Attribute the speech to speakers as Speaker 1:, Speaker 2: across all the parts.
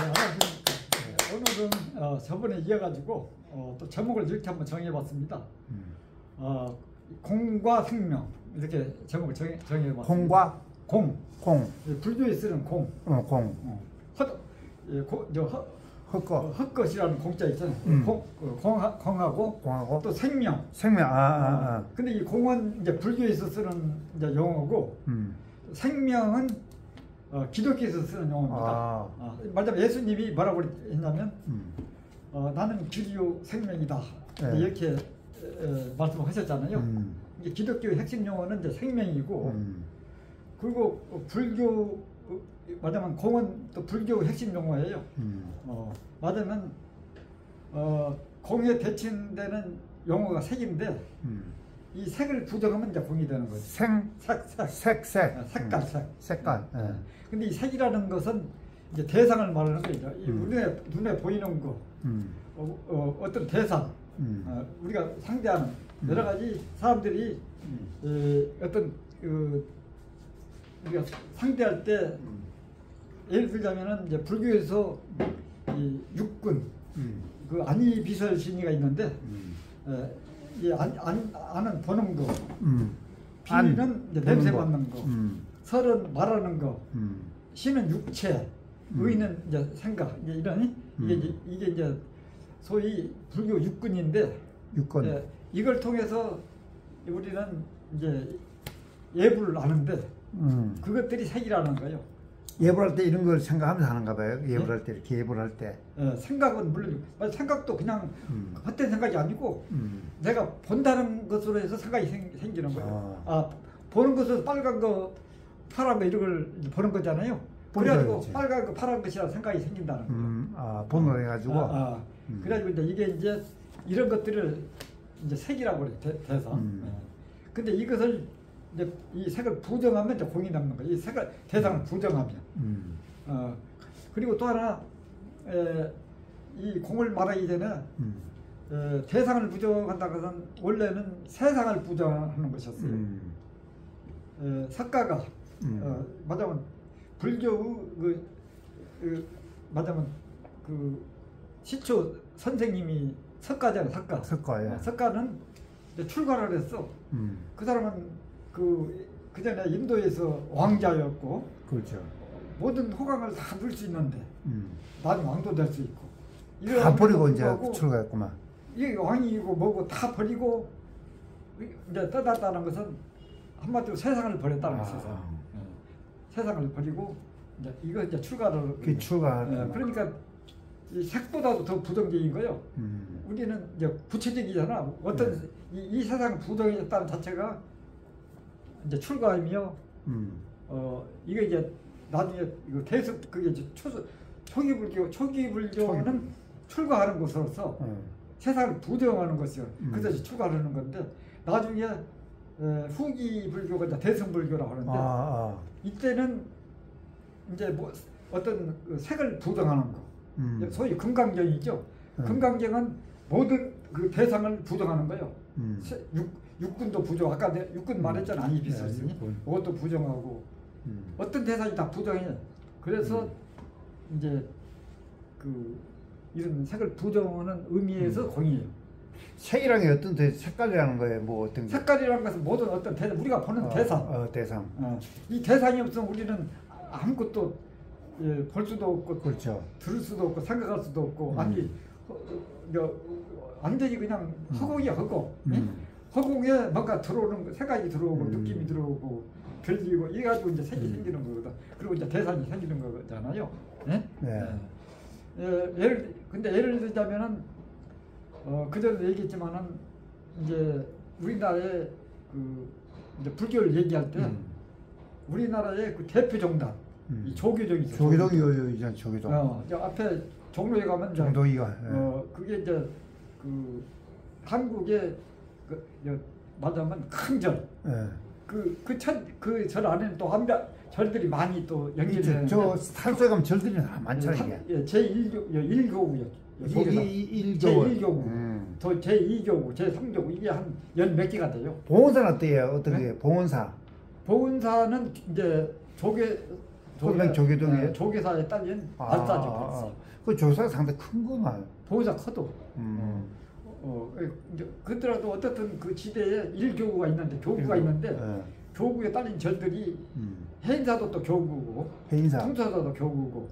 Speaker 1: 안녕하십니까. 오늘은 저번에 이어가지고 또 제목을 이렇게 한번 정해봤습니다. 공과 생명 이렇게 제목을 정해봤습니다.
Speaker 2: 공과
Speaker 1: 공.
Speaker 2: 공.
Speaker 1: 불교에 쓰는 공.
Speaker 2: 공.
Speaker 1: 헛것이라는 공자 있잖아요. 공하고 또 생명.
Speaker 2: 생명.
Speaker 1: 근데 이 공은 이제 불교에서 쓰는 이제 용어고 생명은 기독교에서 쓰는 용어입니다. 말하자면 예수님이 뭐라고 했냐면 나는 길이요 생명이다.
Speaker 2: 네.
Speaker 1: 이렇게 말씀하셨잖아요. 이게 기독교의 핵심 용어는 이제 생명이고 그리고 불교 말하자면 공은 또 불교 핵심 용어예요. 말하자면 공에 대칭되는 용어가 색인데 이 색을 부정하면 이제 공이 되는 거죠.
Speaker 2: 색깔.
Speaker 1: 근데 이 색이라는 것은 이제 대상을 말하는 거죠. 이 눈에 보이는 거, 어떤 대상, 우리가 상대하는 여러 가지 사람들이 어떤 우리가 상대할 때 예를 들자면은 이제 불교에서 이 육군, 그 안이비설신이가 있는데 이 안은 보는 거, 비는 이제 냄새 맡는 거, 설은 말하는 거, 신은 육체, 의는 이제 생각, 이제 이런 이게 이제 소위 불교 육군인데, 이걸 통해서 우리는 이제 예불을 하는데 그것들이 색이라는 거예요.
Speaker 2: 예불할 때 이런 걸 생각하면서 하는가 봐요. 예불할 때 이렇게 예불할 때.
Speaker 1: 생각은 물론 생각도 그냥 헛된 생각이 아니고 내가 본다는 것으로 해서 생각이 생기는 거예요. 보는 것으로 빨간 거, 파란 거 이런 걸 보는 거잖아요. 그래가지고 빨간 거, 파란 것이라 생각이 생긴다는 거예요.
Speaker 2: 본을 해가지고.
Speaker 1: 그래가지고 이제 이게 이제 이런 것들을 이제 색이라고 그래요. 대상. 근데 이것을 이제 이 색을 부정하면 이제 공이 남는 거예요. 이 색을 대상을 부정하면. 그리고 또 하나 이 공을 말하기 전에 대상을 부정한다는 것은 원래는 세상을 부정하는 것이었어요. 석가가 말하자면 불교의 말하자면 그 시초 선생님이 석가잖아요. 석가는 이제 출가를 했어. 그 사람은 그 전에 인도에서 왕자였고,
Speaker 2: 그렇죠.
Speaker 1: 모든 호강을 다 누릴 수 있는데, 나중에 왕도 될 수 있고.
Speaker 2: 다 버리고 이제 출가했구만.
Speaker 1: 이게 왕이고 뭐고 다 버리고 이제 떠났다는 것은 한마디로 세상을 버렸다는 것이죠. 세상을 버리고 이제 이거 이제 출가를. 그러니까 이 색보다도 더 부정적인 거예요. 우리는 이제 구체적이잖아. 어떤 이 세상 부정했다는 자체가 이제 출가이며 이게 이제 나중에 이거 계속 그게 이제 초기 불교는 출가하는 것으로서 세상을 부정하는 것이요. 그래서 출가하는 건데 나중에 후기 불교가 이제 대승 불교라고 하는데 이때는 이제 뭐 어떤 그 색을 부정하는 거. 소위 금강경이죠. 금강경은 모든 그 대상을 부정하는 거예요. 육군도 부정, 아까 육군 말했잖아. 안이비설신이. 그것도 부정하고 어떤 대상이 다 부정해. 그래서 이제 그 이런 색을 부정하는 의미에서 공이에요.
Speaker 2: 색이라는 게 어떤 색깔이라는 거예요? 뭐 어떤
Speaker 1: 색깔이라는 것은 모든 어떤 대상, 우리가 보는 대상.
Speaker 2: 대상.
Speaker 1: 이 대상이 없으면 우리는 아무것도 볼 수도 없고,
Speaker 2: 그렇죠.
Speaker 1: 들을 수도 없고, 생각할 수도 없고, 아니 완전히 그냥 허공이야, 허공. 허공에 뭔가 들어오는 생각이 들어오고, 느낌이 들어오고, 들리고, 이래 가지고 이제 색이 생기는 거거든. 그리고 이제 대상이 생기는 거잖아요. 근데 예를 들자면은 그전에도 얘기했지만은 이제 우리나라의 그 이제 불교를 얘기할 때 우리나라의 그 대표 정당 이 조계종이죠.
Speaker 2: 조계종.
Speaker 1: 저 앞에 종로에 가면
Speaker 2: 정도이가.
Speaker 1: 그게 이제 그 한국의 말하자면 큰 절. 그 절 안에는 또 절들이 많이 또 연결되는.
Speaker 2: 저 산소에 가면 절들이 많잖아요.
Speaker 1: 제1교구요. 제1교구, 또 제2교구, 제3교구 이게 한 열 몇 개가 돼요.
Speaker 2: 봉원사는 어때요? 어떻게? 봉원사.
Speaker 1: 봉원사는 이제
Speaker 2: 그러면 조계동이에요?
Speaker 1: 조계사에 딸린 발사죠. 발사.
Speaker 2: 그 조사가 상당히 큰구만.
Speaker 1: 보호자 커도. 그더라도 어떻든 그 지대에 일교구가 있는데 교구가 있는데 교구에 딸린 절들이 해인사도 또 교구고,
Speaker 2: 해인사,
Speaker 1: 통사도 교구고,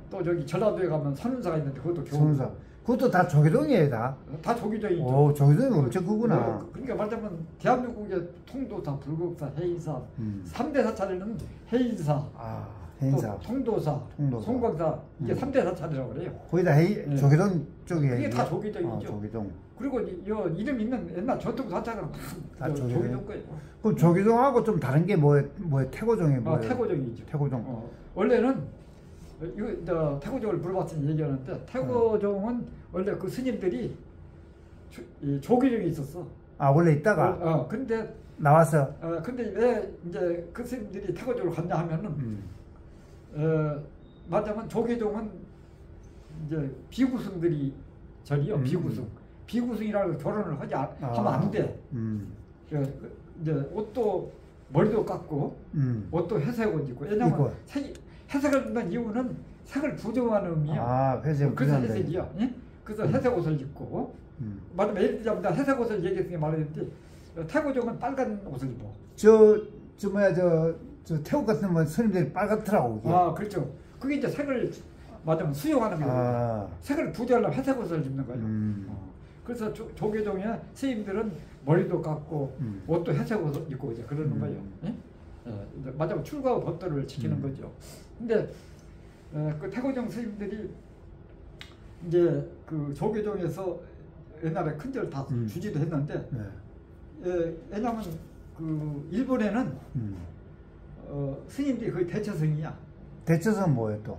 Speaker 1: 또 저기 전라도에 가면 선운사가 있는데 그것도 교구.
Speaker 2: 선운사. 그것도 다 조계동이에요, 다.
Speaker 1: 다 조계동이죠.
Speaker 2: 오, 조계동이 엄청 크구나.
Speaker 1: 그러니까 말하자면 대한민국의 통도사, 불국사, 해인사, 3대 사찰에는 해인사,
Speaker 2: 해인사,
Speaker 1: 또 통도사, 송광사 이게 3대 사찰이라고 그래요.
Speaker 2: 거의 다 조계동 쪽에.
Speaker 1: 그게 다 조계동이죠.
Speaker 2: 조계동.
Speaker 1: 그리고 이름 있는 옛날 전통 사찰은 다 조계동 거예요.
Speaker 2: 그 조계동하고 좀 다른 게 뭐예요? 태고종이 뭐예요?
Speaker 1: 태고종이죠.
Speaker 2: 태고종.
Speaker 1: 원래는 이거 태고종을 물어봤으니 얘기하는데 태고종은 원래 그 스님들이 조계종이 있었어.
Speaker 2: 원래 있다가.
Speaker 1: 근데
Speaker 2: 나왔어.
Speaker 1: 근데 왜 이제 그 스님들이 태고종을 갔냐 하면은 말하자면 조계종은 이제 비구승들이 절이요. 비구승이라고 결혼을 하면 안 돼. 이제 옷도 머리도 깎고 옷도 회색 옷 입고. 왜냐면 회색을 입는 이유는 색을 부정하는 의미야.
Speaker 2: 회색.
Speaker 1: 그래서 회색이야. 예? 그래서 회색 옷을 입고. 말하자면 예를 들자면 회색 옷을 얘기했으니 말했는데 태고종은 빨간 옷을 입어.
Speaker 2: 저 태국 같은 건 스님들이 빨갛더라고. 그게.
Speaker 1: 그렇죠. 그게 이제 색을 말하자면 수용하는 거예요. 색을 부정하려면 회색 옷을 입는 거예요. 그래서 조계종의 스님들은 머리도 깎고 옷도 회색 옷을 입고 이제 그러는 거예요. 예? 말하자면 출가와 법도를 지키는 거죠. 근데 그 태고종 스님들이 이제 그 조계종에서 옛날에 큰절 다 주지도 했는데 왜냐면 그 일본에는 스님들이 거의 대처성이야.
Speaker 2: 대처성 뭐예요 또?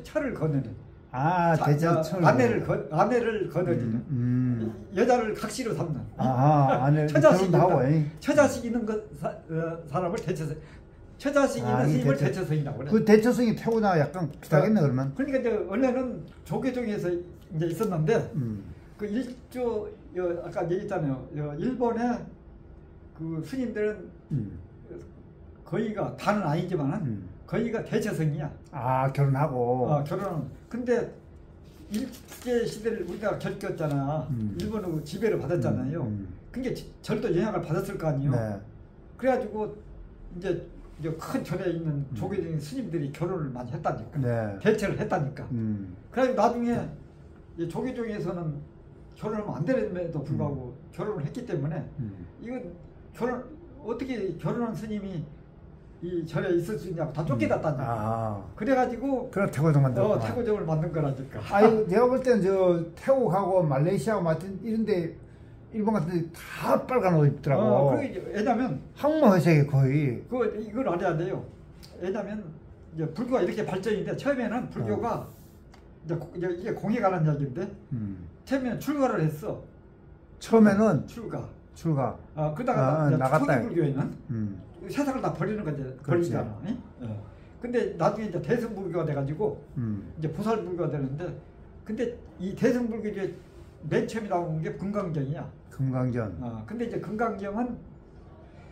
Speaker 1: 철을 거느는.
Speaker 2: 대처철.
Speaker 1: 아내를 거느리는. 여자를 각시로 삼는.
Speaker 2: 아내.
Speaker 1: 처자식 있는 사람을 대처성. 처자식 있는 스님을 대처성이라고 그래.
Speaker 2: 그 대처성이 태우나 약간 비슷하겠네 그러면.
Speaker 1: 그러니까 이제 원래는 조계종에서 이제 있었는데 그 일조 아까 얘기했잖아요. 일본의 그 스님들은 거의가 다는 아니지만은 거의가 대처성이야.
Speaker 2: 결혼하고.
Speaker 1: 결혼은. 근데 일제 시대를 우리가 겪었잖아. 일본으로 지배를 받았잖아요. 그러니까 절도 영향을 받았을 거 아니에요.
Speaker 2: 네.
Speaker 1: 그래가지고 이제 큰 절에 있는 조계종 스님들이 결혼을 많이 했다니까.
Speaker 2: 네.
Speaker 1: 대처를 했다니까. 그래가지고 나중에 조계종에서는 결혼하면 안 되는데도 불구하고 결혼을 했기 때문에 이건 어떻게 결혼한 스님이 이 절에 있을 수 있냐고 다 쫓겨났다니까. 그래가지고
Speaker 2: 그런 태고종 만들었구나.
Speaker 1: 태고종을 만든 거라니까.
Speaker 2: 내가 볼 때는 저 태국하고 말레이시아 같은 이런데 일본 같은 데 다 빨간 옷 입더라고.
Speaker 1: 왜냐면
Speaker 2: 항모 회색이 거의.
Speaker 1: 이걸 알아야 돼요. 왜냐면 이제 불교가 이렇게 발전이 돼. 처음에는 불교가 이게 공에 관한 이야기인데 처음에는 출가를 했어.
Speaker 2: 처음에는 출가.
Speaker 1: 그다가 초기불교에는 세상을 다 버리는 거지. 버리잖아. 근데 나중에 이제 대승불교가 돼가지고 이제 보살불교가 되는데, 근데 이 대승불교 이제 맨 처음에 나온 게 금강경이야.
Speaker 2: 금강경.
Speaker 1: 근데 이제 금강경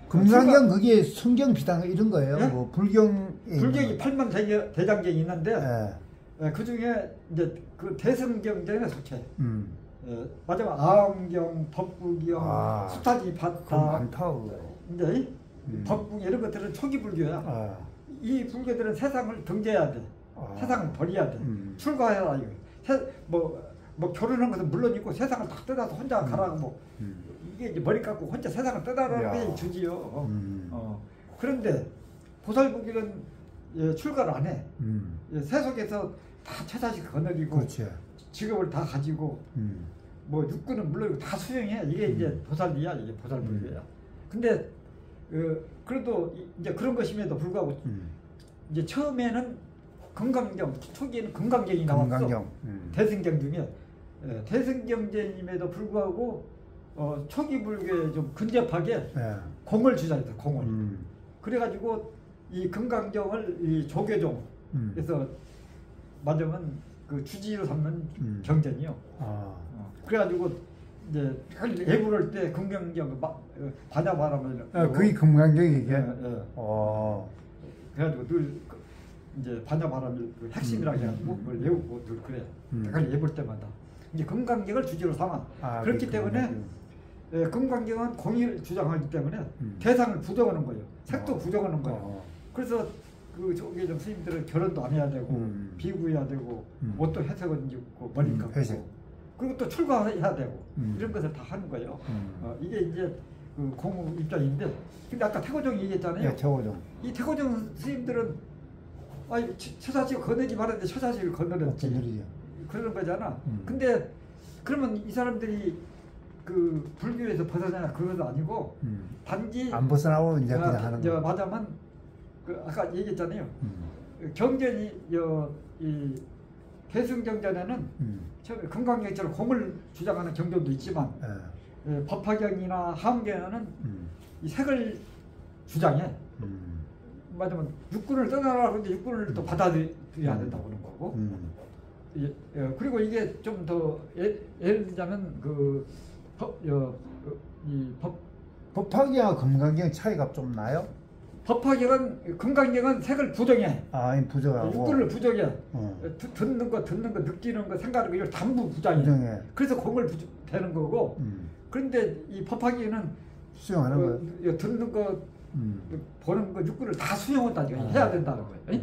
Speaker 2: 그게 성경 비슷한 이런 거예요.
Speaker 1: 네?
Speaker 2: 뭐 불경이
Speaker 1: 8만 대장경이 있는데 그 중에 이제 그 대승경전에 속해. 마지막 아엄경, 법구경, 수타지바타
Speaker 2: 많다.
Speaker 1: 이제 법구 이런 것들은 초기 불교야. 이 불교들은 세상을 등재해야 돼. 세상을 버려야 돼. 출가해라 이거. 뭐 결혼한 것은 물론이고 세상을 다 뜯어서 혼자 가라고 이게 이제 머리 깎고 혼자 세상을 뜯어라는 게 주지요. 그런데 보살불교는 출가를 안 해. 세속에서 다 처자식 거느리고 직업을 다 가지고 뭐 육군은 물론 다 수행해. 이게 이제 보살이야. 이게 보살불교야. 근데 그래도 이제 그런 것임에도 불구하고 이제 처음에는 금강경, 초기에는 금강경이 나왔어. 대승경 중에 대승경전임에도 불구하고 초기 불교에 좀 근접하게 공을 주자 했어. 공을. 그래가지고 이 금강경을 이 조계종 그래서 맞으면 그 주지로 삼는 경전이요. 그래가지고 이제 예불할 때 금강경 반야바라면
Speaker 2: 그게 금강경이 이게.
Speaker 1: 그래가지고 늘 이제 반야바람일 그 핵심이라고 해가지고 그걸 외우고 늘 그래. 그걸 예볼 때마다 이제 금강경을 주제로 삼아. 그렇기 때문에 금강경은 공의를 주장하기 때문에 대상을 부정하는 거예요. 색도 부정하는 거예요. 그래서 그 저기 좀 스님들은 결혼도 안 해야 되고 비구해야 되고 옷도 회색은 입고 머리 감고 그리고 또 출가해야 되고 이런 것을 다 하는 거예요. 이게 이제 그 공무 입장인데, 근데 아까 태고종이 얘기했잖아요.
Speaker 2: 네, 태고종.
Speaker 1: 이 태고종 스님들은 아니 처자식을 건너지 말았는데 처자식을 건너렸지. 그러는 거잖아. 근데 그러면 이 사람들이 그 불교에서 벗어나냐 그것도 아니고 단지
Speaker 2: 안 벗어나고 이제 그냥 하는 거.
Speaker 1: 맞아만 그 아까 얘기했잖아요. 경전이 이 개승경전에는 금강경처럼 공을 주장하는 경전도 있지만 법화경이나 함경에는 이 색을 주장해. 맞으면 육군을 떠나라고 하는데 육군을 또 받아들여야 된다고 그런 거고. 그리고 이게 좀 더 예를 들자면 그
Speaker 2: 법화경과 금강경 차이가 좀 나요?
Speaker 1: 법화경은 금강경은 색을 부정해.
Speaker 2: 부정하고.
Speaker 1: 육군을 부정해. 듣는 거, 느끼는 거, 생각하는 거 이걸 전부 부정해. 그래서 공을 되는 거고. 그런데 이 법화경은
Speaker 2: 수용하는 거.
Speaker 1: 듣는 거, 보는 거, 육군을 다 수용한다니까 해야 된다는 거예요.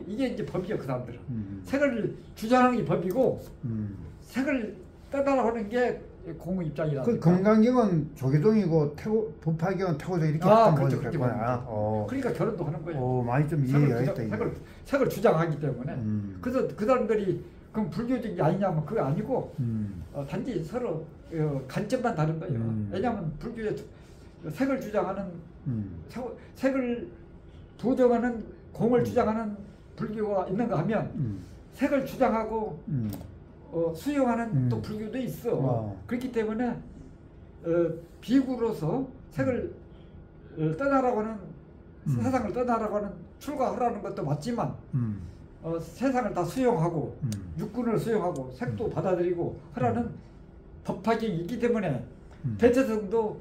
Speaker 1: 이게 이제 법이에요, 그 사람들은. 색을 주장하는 게 법이고, 색을 떠나라는 게 공의 입장이라.
Speaker 2: 그 금강경은 조계종이고 법화경은 태고종 이렇게
Speaker 1: 그렇죠, 그렇게 보는 그러니까 결혼도 하는 거예요.
Speaker 2: 많이 좀 이해가 있다.
Speaker 1: 색을 주장하기 때문에. 그래서 그 사람들이 그럼 불교적이 아니냐면 그게 아니고 단지 서로 관점만 다른 거예요. 왜냐하면 불교에 색을 주장하는 색을 부정하는 공을 주장하는 불교가 있는가 하면 색을 주장하고 수용하는 또 불교도 있어. 그렇기 때문에 비구로서 색을 떠나라고 하는 세상을 떠나라고 하는 출가하라는 것도 맞지만 세상을 다 수용하고 육군을 수용하고 색도 받아들이고 하라는 법화경이 있기 때문에 대체성도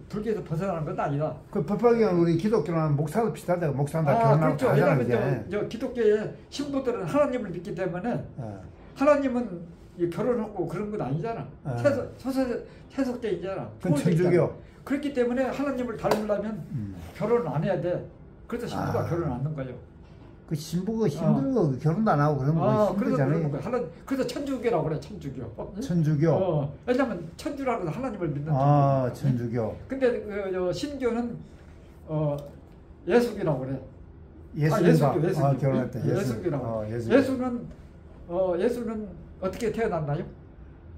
Speaker 1: 불교에서 벗어나는 건 아니다.
Speaker 2: 그 법화경은 우리 기독교랑 목사도 비슷하다. 목사는 다 결혼하고
Speaker 1: 그렇죠. 왜냐하면 저 기독교의 신부들은 하나님을 믿기 때문에 하나님은 결혼하고 그런 건 아니잖아. 세속적이잖아.
Speaker 2: 그건 천주교.
Speaker 1: 그렇기 때문에 하나님을 닮으려면 결혼을 안 해야 돼. 그래서 신부가 결혼 안 하는 거예요.
Speaker 2: 그 신부가 힘들고 결혼도 안 하고 그런 거 힘들잖아요.
Speaker 1: 그래서 천주교라고 그래. 천주교.
Speaker 2: 천주교.
Speaker 1: 왜냐면 천주라고 해서 하나님을 믿는
Speaker 2: 천주교.
Speaker 1: 근데 신교는 예수교라고 그래.
Speaker 2: 예수교. 결혼할 때
Speaker 1: 예수교라고. 예수는 어떻게 태어났나요?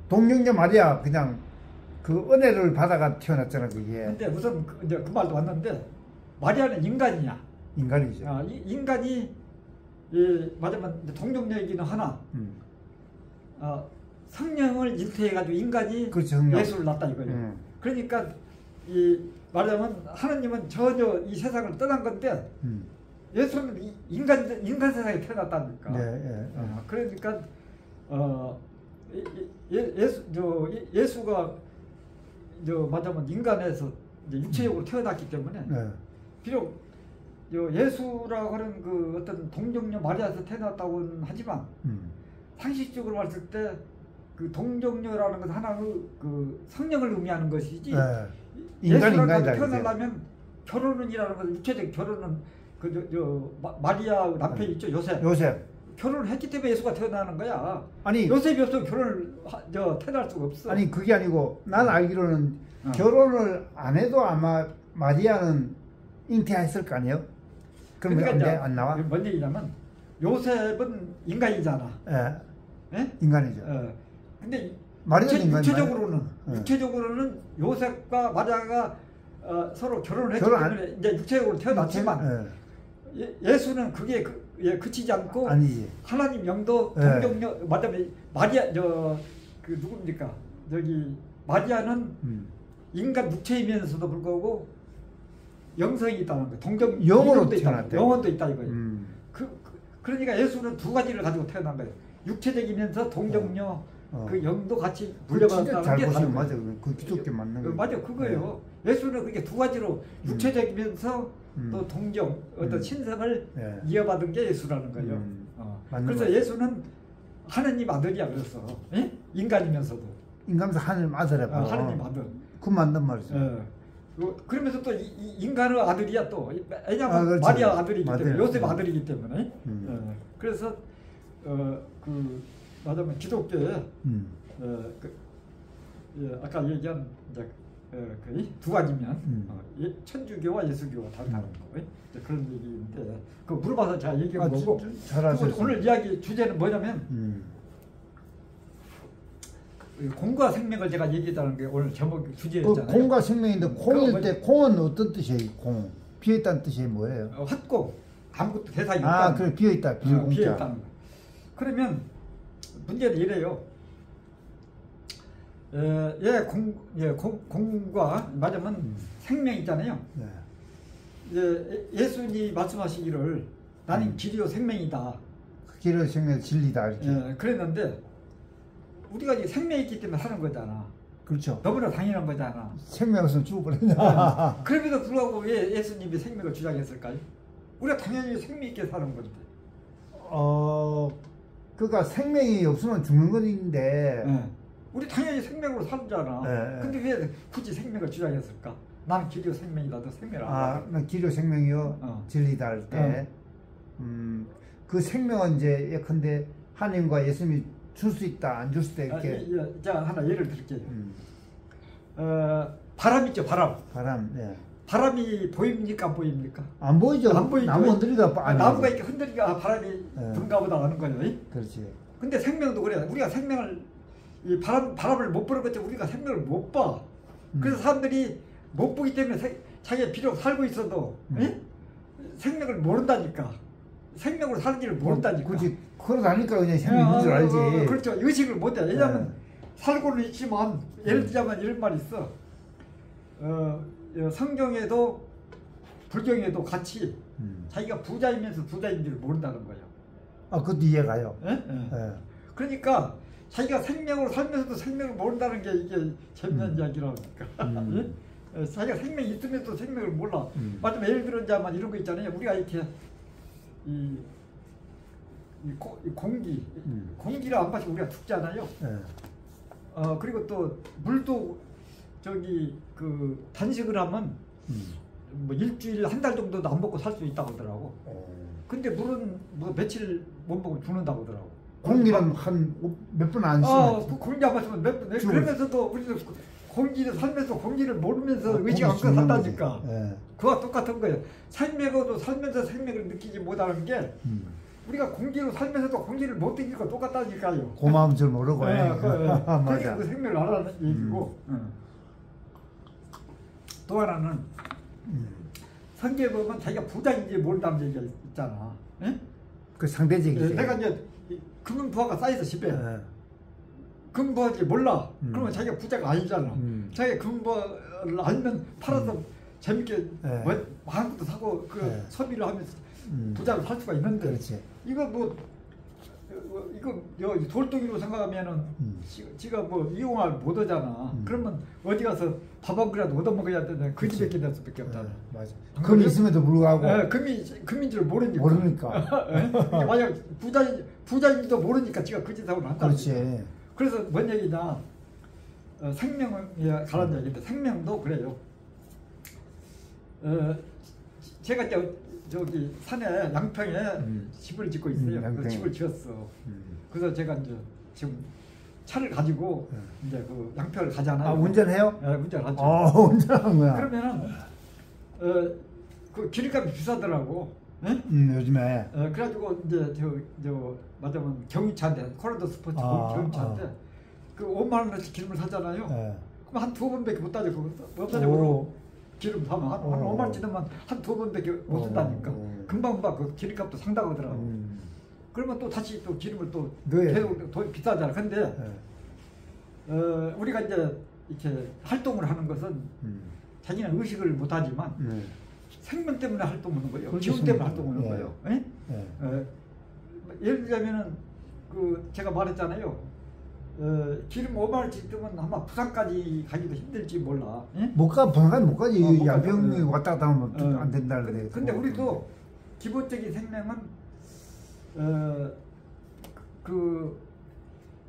Speaker 2: 동정녀 마리아 그냥 그 은혜를 받아가 태어났잖아 그게.
Speaker 1: 근데 우선 이제 그 말도 왔는데 마리아는 인간이야.
Speaker 2: 인간이죠.
Speaker 1: 인간이 맞으면 동정녀이기는 하나. 성령을 잉태해가지고 인간이 예수를 낳았다 이거예요. 그러니까 말하자면 하나님은 전혀 이 세상을 떠난 건데 예수는 인간 세상에 태어났다니까. 그러니까 예수가 말하자면 인간에서 이제 육체적으로 태어났기 때문에 비록 예수라고 하는 그 어떤 동정녀 마리아에서 태어났다고는 하지만 상식적으로 봤을 때 그 동정녀라는 것은 하나의 그 성령을 의미하는 것이지. 예수라고 태어나려면 결혼은이라는 것은 육체적 결혼은 마리아 남편이 있죠. 요셉. 결혼을 했기 때문에 예수가 태어나는 거야. 요셉이 없으면 결혼을 태어날 수가 없어.
Speaker 2: 그게 아니고 난 알기로는 결혼을 안 해도 아마 마리아는 잉태했을 거 아니에요? 그럼 그러니까 안 나와?
Speaker 1: 뭔 얘기냐면 요셉은 인간이잖아.
Speaker 2: 인간이죠.
Speaker 1: 근데 육체적으로는 요셉과 마리아가 서로 결혼을 했기 때문에 이제 육체적으로 태어났지만 예수는 그게 그치지 않고 하나님 영도 동정녀 맞다면 마리아 그 누굽니까 마리아는 인간 육체이면서도 불구하고 영성이 있다는 거예요. 동정
Speaker 2: 영혼도 태어났대.
Speaker 1: 영혼도 있다 이거예요. 그러니까 예수는 두 가지를 가지고 태어난 거예요. 육체적이면서 동정녀 그 영도 같이 물려받았다는 게
Speaker 2: 맞아. 그 기독교 맞는 거.
Speaker 1: 맞아 그거예요. 예수는 그게 두 가지로 육체적이면서 또 동정, 어떤 신성을 이어받은 게 예수라는 거예요. 그래서
Speaker 2: 거예요.
Speaker 1: 예수는 하느님 아들이야. 그래서 인간이면서도
Speaker 2: 인간도 하느님 아들이야.
Speaker 1: 하느님 아들.
Speaker 2: 그 맞는 말이죠.
Speaker 1: 그러면서 또 인간의 아들이야 또. 왜냐하면
Speaker 2: 그렇죠.
Speaker 1: 마리아 아들이기 때문에, 요셉 아들이기 때문에. 그래서 말하자면 기독교에 아까 얘기한 이제 두 가지면 천주교와 예수교가 다른 거 그런 얘기인데 그 물어봐서 제가 얘기한 거고. 오늘 이야기 주제는 뭐냐면 공과 생명을 제가 얘기했다는 게 오늘 제목 주제였잖아요.
Speaker 2: 공과 생명인데 공일 때 공은 어떤 뜻이에요? 공 비어있다는 뜻이 뭐예요?
Speaker 1: 헛공 아무것도 대상이 없다.
Speaker 2: 그래 비어있다 비공자.
Speaker 1: 비어있다는 거. 그러면 문제는 이래요. 공과 맞으면 생명 있잖아요. 예수님이 말씀하시기를 나는 길이요 생명이다.
Speaker 2: 길이요 생명 진리다 이렇게.
Speaker 1: 그랬는데 우리가 이제 생명이 있기 때문에 사는 거잖아.
Speaker 2: 그렇죠.
Speaker 1: 너무나 당연한 거잖아.
Speaker 2: 생명 없으면 죽어버린다.
Speaker 1: 그럼에도 불구하고 왜 예수님이 생명을 주장했을까요? 우리가 당연히 생명 있게 사는 건데.
Speaker 2: 그러니까 생명이 없으면 죽는 건데.
Speaker 1: 우리 당연히 생명으로 살잖아. 근데 왜 굳이 생명을 주장했을까? 난 길이요 생명이다. 너 생명을 안
Speaker 2: 난 길이요 생명이요 진리다 할 때. 그 생명은 이제 예컨대 하나님과 예수님이 줄 수 있다 안 줄 수 있다 이렇게.
Speaker 1: 제가 하나 예를 들게요. 바람 있죠, 바람. 바람이 보입니까 안 보입니까?
Speaker 2: 안 보이죠.
Speaker 1: 안 보이죠.
Speaker 2: 나무 흔들리가
Speaker 1: 나무가 이렇게 흔들리가 바람이 분가 보다 하는 거예요.
Speaker 2: 그렇지. 근데
Speaker 1: 생명도 그래. 우리가 생명을 바람을 못 보는 것처럼 우리가 생명을 못 봐. 그래서 사람들이 못 보기 때문에 자기가 비록 살고 있어도 생명을 모른다니까. 생명으로 사는지를 모른다니까.
Speaker 2: 그렇지. 그러다니까 그냥 생명인 줄 알지.
Speaker 1: 그렇죠. 의식을 못해. 왜냐하면 살고는 있지만 예를 들자면 이런 말이 있어. 성경에도 불경에도 같이 자기가 부자이면서 부자인 줄 모른다는 거예요.
Speaker 2: 그것도 이해가요.
Speaker 1: 그러니까 자기가 생명으로 살면서도 생명을 모른다는 게 이게 재미난 이야기라니까. 자기가 생명이 있으면서도 생명을 몰라. 맞으면 예를 들자면 이런 거 있잖아요. 우리가 이렇게 공기를 안 마시고 우리가 죽잖아요. 그리고 또 물도 단식을 하면 뭐 일주일 한 달 정도도 안 먹고 살 수 있다고 하더라고. 근데 물은 뭐 며칠 못 먹으면 죽는다고 하더라고.
Speaker 2: 공기는 한 몇 분 안 쉬면.
Speaker 1: 공기 안 마시면 몇 분. 그러면서도 우리도 공기를 살면서 공기를 모르면서 의식 안 갖고 산다니까. 그와 똑같은 거예요. 생명으로 살면서 생명을 느끼지 못하는 게 우리가 공기로 살면서도 공기를 못 느끼는 거 똑같다니까요.
Speaker 2: 고마움 줄 모르고.
Speaker 1: 그러니까 그 생명을 알아는 얘기고. 또 하나는 성경에 보면 자기가 부자인지 모른다는 얘기가 있잖아.
Speaker 2: 그 상대적이지.
Speaker 1: 내가 이제 금은 부하가 쌓여서 집에 금은 부하지 몰라. 그러면 자기가 부자가 아니잖아. 자기가 금은 부하를 알면 팔아서 재밌게 많은 것도 사고 소비를 하면서 부자로 살 수가 있는데.
Speaker 2: 그렇지.
Speaker 1: 이거 돌덩이로 생각하면은 지가 뭐 이용을 못 하잖아. 그러면 어디 가서 밥 한 그릇 얻어 먹어야 되는데 그 집에 기댈 수밖에 없다.
Speaker 2: 맞아. 금이 있음에도 불구하고.
Speaker 1: 금인 줄 모르니까. 만약 부자인지도 모르니까 지가 그 짓 하고 난다.
Speaker 2: 그렇지.
Speaker 1: 그래서 뭔 얘기냐? 생명에 관한 얘기인데 생명도 그래요. 제가 이제 저기 산에 양평에 집을 짓고 있어요. 그래서 집을 지었어. 그래서 제가 이제 지금 차를 가지고 이제 그 양평을 가잖아요.
Speaker 2: 운전해요?
Speaker 1: 네, 운전하죠.
Speaker 2: 운전한 거야.
Speaker 1: 그러면은 그 기름값이 비싸더라고.
Speaker 2: 요즘에.
Speaker 1: 그래가지고 이제 저 맞으면 경유차인데 코로나 스포츠 경유차인데 그 5만 원어치 기름을 사잖아요. 그럼 한 두 번밖에 못 따져. 못 따져. 기름 사면 한 5만 원 지르면 한 두 번밖에 못 쓴다니까. 금방 그 기름값도 상당하더라고. 그러면 또 다시 또 기름을 또 계속 더 비싸잖아. 근데 우리가 이제 이렇게 활동을 하는 것은 자기는 의식을 못하지만 생명 때문에 활동하는 거예요. 기운 때문에 활동하는 거예요. 예를 들자면은 제가 말했잖아요. 기름 5만 원씩 뜨면 아마 부산까지 가기도 힘들지 몰라. 예?
Speaker 2: 부산까지 못 가지.
Speaker 1: 못
Speaker 2: 양평이
Speaker 1: 가죠.
Speaker 2: 왔다 갔다 하면 안 된다 그래.
Speaker 1: 근데 우리도 기본적인 생명은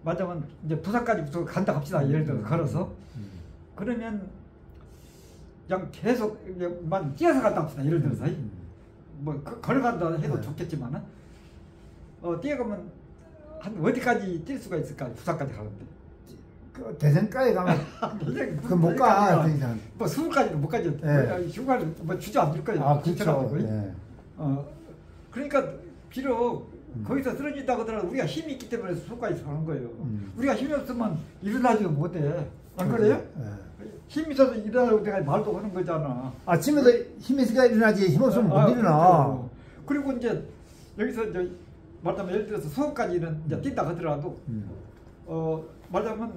Speaker 1: 맞으면 이제 부산까지 간다 합시다. 예를 들어 걸어서. 그러면 그냥 계속 만 뛰어서 간다 합시다. 예를 들어서 뭐 걸어간다 해도 좋겠지만은 뛰어가면 한 어디까지 뛸 수가 있을까? 부산까지 가는데.
Speaker 2: 그 대전까지 가면 그 못 가.
Speaker 1: 뭐 서울까지도 못 가죠.
Speaker 2: 예.
Speaker 1: 휴가를 뭐 주저 안 줄 거예요.
Speaker 2: 아, 그렇죠. 예.
Speaker 1: 그러니까 비록 거기서 쓰러진다고 하더라도 우리가 힘이 있기 때문에 서울까지 가는 거예요. 우리가 힘이 없으면 일어나지도 못해. 안 그래요?
Speaker 2: 예.
Speaker 1: 힘이 있어서 일어나려고 내가 말도 하는 거잖아.
Speaker 2: 아침에도 힘이 있으니까 일어나지. 힘 없으면 못 일어나.
Speaker 1: 그리고 이제 여기서 이제 말하자면 예를 들어서 서울까지는 이제 뛴다 하더라도 말하자면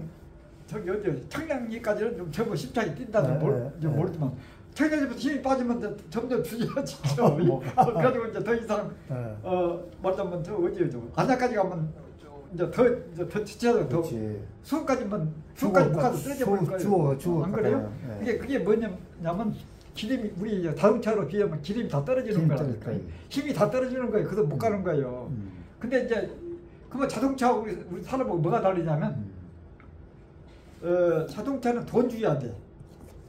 Speaker 1: 저기 어디 청량리까지는 좀 저거 십자기 뛴다는 모르지만 청량리부터 힘이 빠지면 점점 줄여지죠. 그래가지고 이제 더 이상 말하자면 저 어디요 저 안양까지 가면 이제 더 지쳐서 더 수원까지만 수원까지 못 가도 쓰러져 버릴 거예요. 안 그래요? 그게 뭐냐면 기름이 우리 자동차로 비하면 기름이 다 떨어지는 거라니까. 힘이 다 떨어지는 거예요. 그래서 못 가는 거예요. 근데 이제 그러면 자동차 우리 사람하고 뭐가 다르냐면 자동차는 돈 줘야 돼.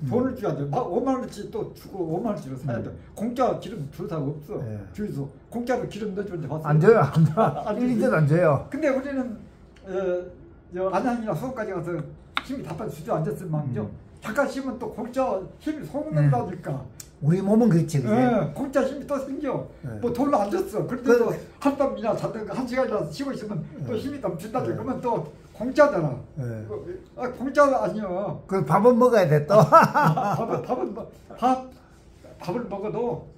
Speaker 1: 돈을 줘야 돼. 5만 원어치 또 주고 5만 원어치로 사야 돼. 공짜 기름 줄 사람 없어. 주유소 공짜로 기름 넣어주는데 봤어요?
Speaker 2: 안 줘요. 안 줘. 1리터도 안 줘요.
Speaker 1: 근데 우리는 안양이나 수원까지 가서 힘이 다 주저앉았을 망정 잠깐 쉬면 또 공짜 힘이 솟는다니까.
Speaker 2: 우리 몸은 그렇지.
Speaker 1: 공짜 힘이 또 생겨. 뭐 돈을 안 줬어. 그런데도 한밤이나 자든가 한 시간이나 쉬고 있으면 또 힘이 넘친다지. 그러면 또 공짜잖아. 공짜가 아니야.
Speaker 2: 그 밥은 먹어야 돼 또.
Speaker 1: 밥을 먹어도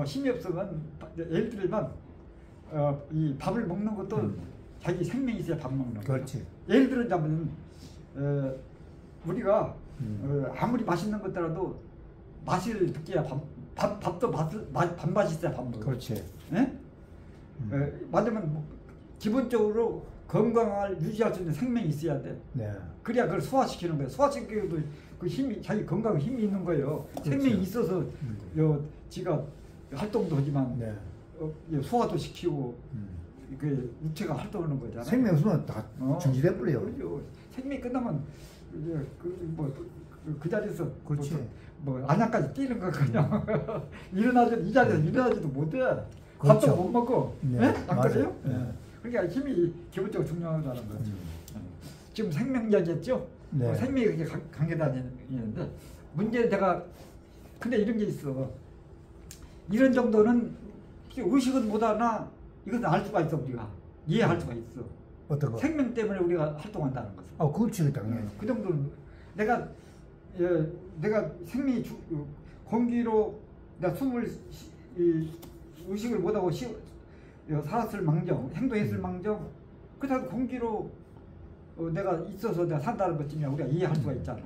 Speaker 1: 힘이 없으면 예를 들면 이 밥을 먹는 것도 자기 생명이 있어야 밥 먹는 거.
Speaker 2: 그렇지.
Speaker 1: 예를 들자면 우리가 아무리 맛있는 것더라도 맛을 느껴야 밥도 밥맛이 있어야 밥 먹어.
Speaker 2: 그렇지.
Speaker 1: 예? 맞으면 뭐 기본적으로 건강을 유지할 수 있는 생명이 있어야 돼.
Speaker 2: 네.
Speaker 1: 그래야 그걸 소화시키는 거예요. 소화시키기도 그 힘이 자기 건강에 힘이 있는 거예요. 그렇죠. 생명이 있어서 지가 활동도 하지만 소화도 시키고 그 육체가 활동하는 거잖아요.
Speaker 2: 생명 없으면 다 정지돼 버려요.
Speaker 1: 그렇죠. 생명이 끝나면 이제 그 자리에서
Speaker 2: 그렇지.
Speaker 1: 뭐 안양까지 뛰는 거 그냥 이 자리에서 일어나지도 못해. 밥도
Speaker 2: 그렇죠.
Speaker 1: 못 먹고.
Speaker 2: 네.
Speaker 1: 네? 안
Speaker 2: 맞아요.
Speaker 1: 그래요? 네. 그러니까 힘이 기본적으로 중요하다는 거죠. 지금 생명력이었죠?
Speaker 2: 네.
Speaker 1: 생명이 그렇게 관계다니는데 문제는 내가 근데 이런 게 있어. 이런 정도는 의식은 못하나 이것은 알 수가 있어. 우리가 이해할 수가 있어.
Speaker 2: 어떤 거?
Speaker 1: 생명 때문에 우리가 활동한다는 것은.
Speaker 2: 그렇지 당연히.
Speaker 1: 그 정도는 내가 생명이 공기로 내가 숨을 의식을 못하고 살았을 망정, 행동했을 망정, 그다음 공기로 내가 있어서 내가 산다는 것쯤이야 우리가 이해할 수가 있잖아.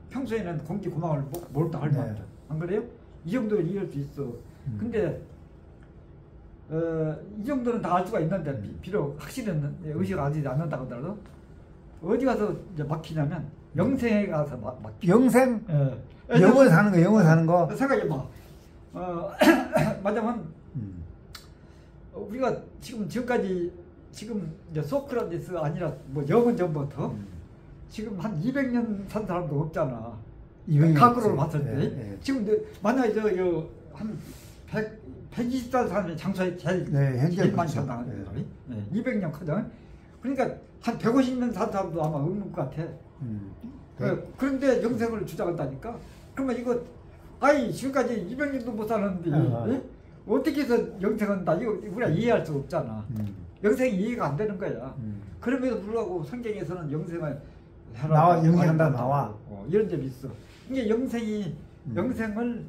Speaker 1: 평소에는 공기 고마움을 뭘도 할 말이야. 안 그래요? 이 정도는 이해할 수 있어. 근데 이 정도는 다 알 수가 있는데 비록 확실은 의식 아직 않는다고 하더라도 어디 가서 이제 막히냐면 영생에 가서 막혀.
Speaker 2: 영생? 영원 사는 거, 영원 사는 거.
Speaker 1: 생각해봐. 맞으면 우리가 지금까지 이제 소크라테스 아니라 뭐 영은 전부터 지금 한 200년 산 사람도 없잖아.
Speaker 2: 200년
Speaker 1: 각으로 봤을 때.
Speaker 2: 네.
Speaker 1: 지금 만약에 한 120살 사람이 장소에 제일 많이 산다. 200년 커져. 그러니까 한 150년 산 사람도 아마 없는 것 같아. 그런데 영생을 주장한다니까. 그러면 이거 지금까지 200년도 못 사는데 어떻게 해서 영생한다? 이거 우리가 이해할 수 없잖아. 영생이 이해가 안 되는 거야. 그럼에도 불구하고 성경에서는 영생을
Speaker 2: 나와 영생한다 나와.
Speaker 1: 이런 점이 있어. 이게 영생을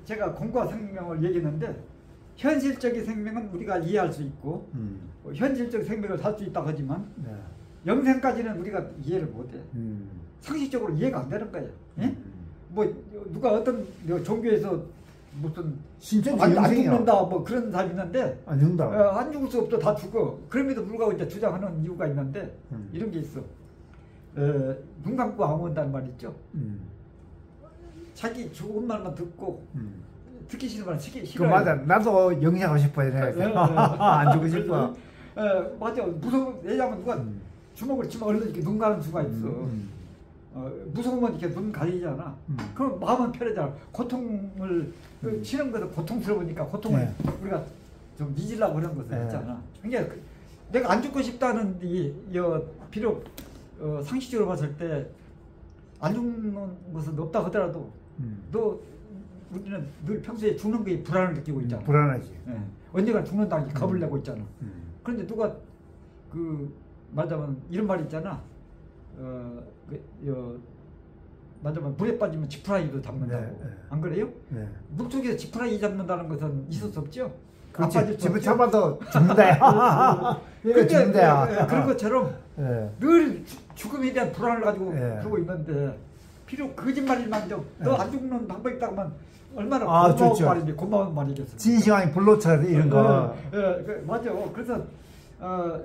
Speaker 1: 제가 공과 생명을 얘기했는데 현실적인 생명은 우리가 이해할 수 있고 현실적 생명을 살 수 있다고 하지만 영생까지는 우리가 이해를 못해. 상식적으로 이해가 안 되는 거야. 뭐 누가 어떤 종교에서 무슨
Speaker 2: 신천지
Speaker 1: 안
Speaker 2: 영생이야.
Speaker 1: 죽는다 뭐 그런 사람이 있는데
Speaker 2: 안 죽는다.
Speaker 1: 안 죽을 수 없어 다 죽어. 그럼에도 불구하고 이제 주장하는 이유가 있는데 이런 게 있어. 눈 감고 아무 한다는 말 있죠. 자기 좋은 말만 듣고 듣기 싫은 말은 싫어.
Speaker 2: 그 맞아. 나도 영생하고 싶어요. 안 죽고 싶어.
Speaker 1: 맞아. 무서워. 왜냐면 누가 주먹을 치면 얼른 이렇게 눈 가는 수가 있어. 무서우면 이렇게 눈 가리잖아. 그럼 마음은 편해잖아. 고통을 치는 것은 고통스러우니까 고통을 우리가 좀 잊으려고 하는 것은 있잖아. 그러니까 내가 안 죽고 싶다는 비록 상식적으로 봤을 때 안 죽는 것은 없다 하더라도 우리는 늘 평소에 죽는 거에 불안을 느끼고 있잖아.
Speaker 2: 불안하지.
Speaker 1: 언젠가 죽는다고 겁을 내고 있잖아. 그런데 누가 말하자면 이런 말이 있잖아. 말하자면 물에 빠지면 지푸라기도 잡는다고. 안 그래요? 물속에서 지푸라기 잡는다는 것은 있을 수 없죠.
Speaker 2: 그렇지. 집을 잡아도 죽는다야. 죽는다야.
Speaker 1: 그런 것처럼 늘 죽음에 대한 불안을 가지고 그러고 있는데 비록 거짓말일만도 너 안 죽는 방법이 있다고 하면 얼마나 고마운 말인지 고마운 말이겠어.
Speaker 2: 진시황이 불로차 이런 거.
Speaker 1: 맞아. 그래서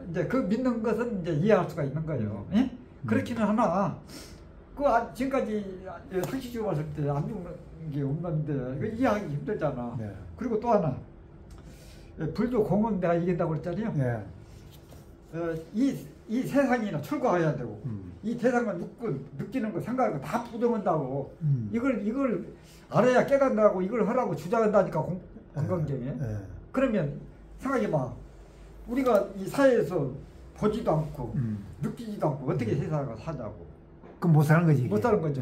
Speaker 1: 이제 그 믿는 것은 이제 이해할 수가 있는 거예요. 그렇기는 하나 지금까지 상식적으로 봤을 때 안 죽는 게 없는데 이거 이해하기 힘들잖아. 그리고 또 하나 불교 공은 내가 이긴다고 그랬잖아요. 이 세상이나 출가해야 되고 이 세상을 느끼는 거 생각하는 거 다 부정한다고 이걸 알아야 깨닫는다고 이걸 하라고 주장한다니까 건강경에. 그러면 생각해봐. 우리가 이 사회에서 보지도 않고 느끼지도 않고 어떻게 세상을 사냐고.
Speaker 2: 그럼 못 사는 거지.
Speaker 1: 못 사는 거죠.